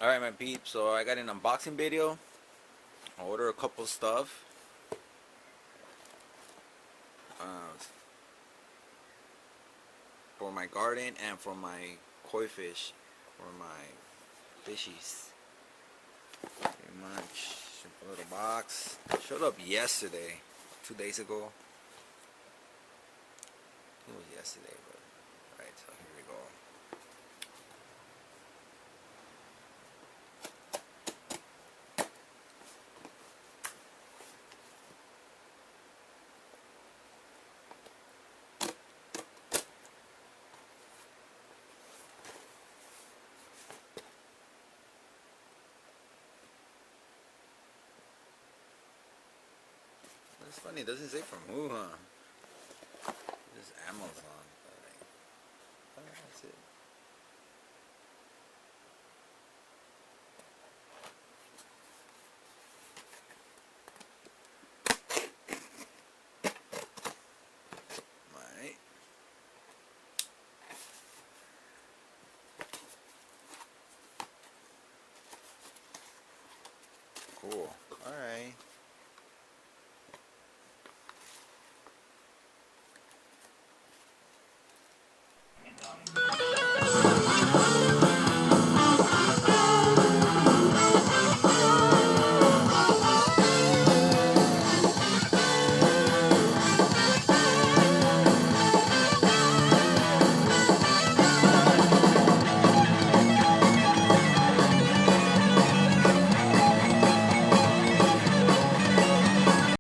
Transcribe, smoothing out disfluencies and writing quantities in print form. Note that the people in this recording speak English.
Alright, my peeps, so I got an unboxing video. I ordered a couple stuff for my garden and for my koi fish, for my fishies. Pretty much. A little box. Showed up yesterday, 2 days ago. It was yesterday, but alright, so here we go. It's funny, it doesn't say from who, huh? It's Amazon. That's it. Alright. Cool. Alright.